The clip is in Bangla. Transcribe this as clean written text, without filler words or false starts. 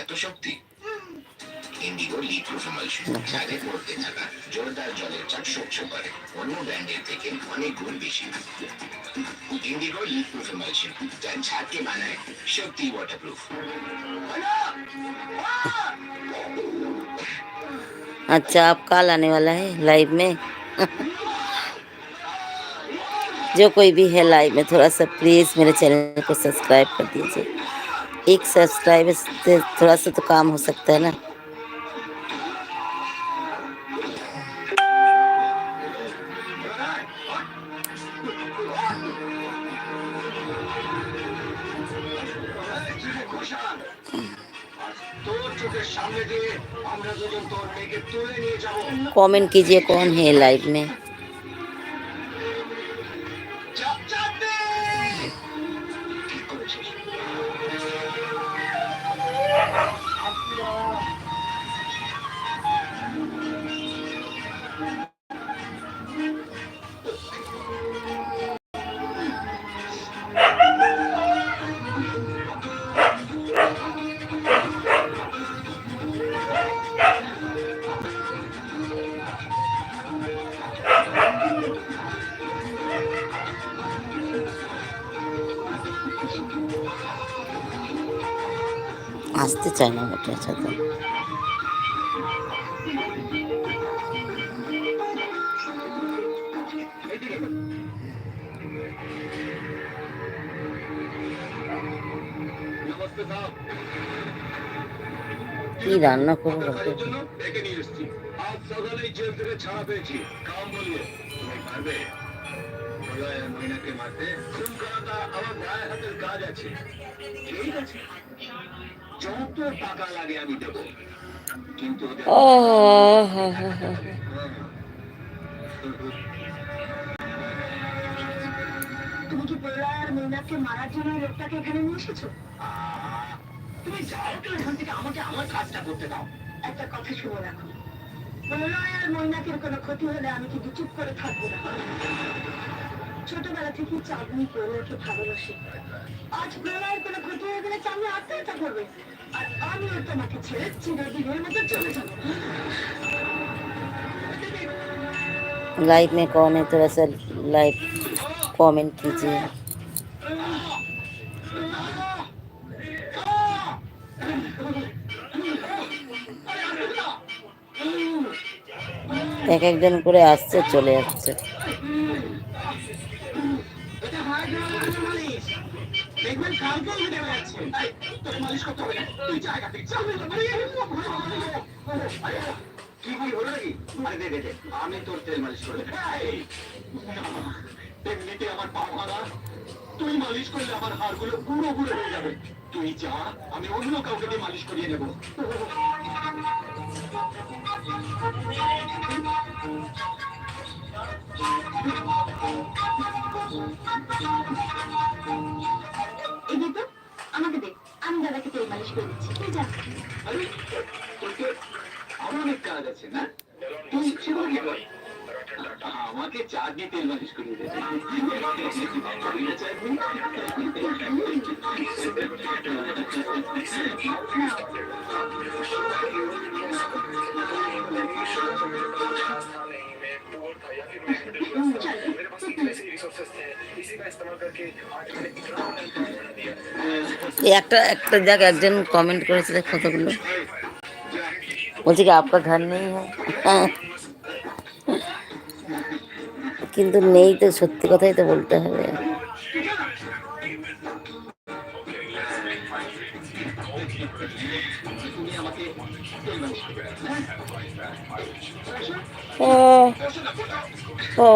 এত শক্তি। ইন্ডিগো লিক প্রুফ এমালশন ছাদের মধ্যে থাকা জোরদার জলের চাপ সহ্য করে অন্য ব্র্যান্ডের থেকে অনেক গুণ বেশি। इंडिगो लीक प्रूफ एमल्शन যা ছাদকে বানায় সত্যি ওয়াটারপ্রুফ। अच्छा, आप कल आने वाला है लाइव में? जो कोई भी है लाइव में, थोड़ा सा प्लीज़ मेरे चैनल को सब्सक्राइब कर दीजिए। एक सब्सक्राइब से थोड़ा सा तो काम हो सकता है ना। कमेंट कीजिए कौन है लाइव में। আসতে চায় না ওটার সাথে। কি রান্না করবো আজ সকালেই জেল থেকে ছাড়া পেয়েছি। কাম বললো তুমি পারবে মহিনাকে মারতে। খুন করাটা আমার গায়ে হাতের কাজ আছে। ঠিক আছে, যত টাকা লাগে আমি দেবো, কিন্তু তুমি কি প্রলয়ের মহিনাকে মারার জন্য লোকটাকে এখানে নিয়ে এসেছো? তুমি যাও তো এখান থেকে, আমাকে আমার কাজটা করতে দাও। একটা কথা শুনে রাখো, প্রলয় আর মৈনাকের কোনো ক্ষতি হলে আমি কিন্তু চুপ করে থাকবো না। ছোটবেলা থেকে চাঁদনি প্রলয়কে ভালোবাসে। আজ প্রলয়ের কোনো ক্ষতি হয়ে গেলে চাঁদনি আত্মহত্যা করবে, আর আমিও তোমাকে ছেড়ে চিরদিনের মতো চলে যাবো। लाइव में कौन है, थोड़ा सा लाइव कमेंट कीजिए। এক একজন করে আসছে চলে যাচ্ছে। আমি তোর তেল মালিশ করে এমনিতে আমার পা ভাঙা, তুই মালিশ করলে আমার হাড়গুলো গুঁড়ো গুঁড়ো হয়ে যাবে। তুই যা, আমি অন্য কাউকে দিয়ে মালিশ করিয়ে নেবো। আমাকে দে, আমি দাদাকে তেল মালিশ করে দিচ্ছি। তুই যা। আরে তোকে আমার অনেক কাজ আছে না, তুই সেগুলো কি কর। আমাকে চাঁদনি তেল মালিশ করিয়ে দেবে। একটা একটা দেখ, একজন কমেন্ট করেছে দেখ কতগুলো, বলছে কি আপনার ঘর নেই হ্যাঁ, কিন্তু নেই তো, সত্যি কথাই তো বলতে হবে। ও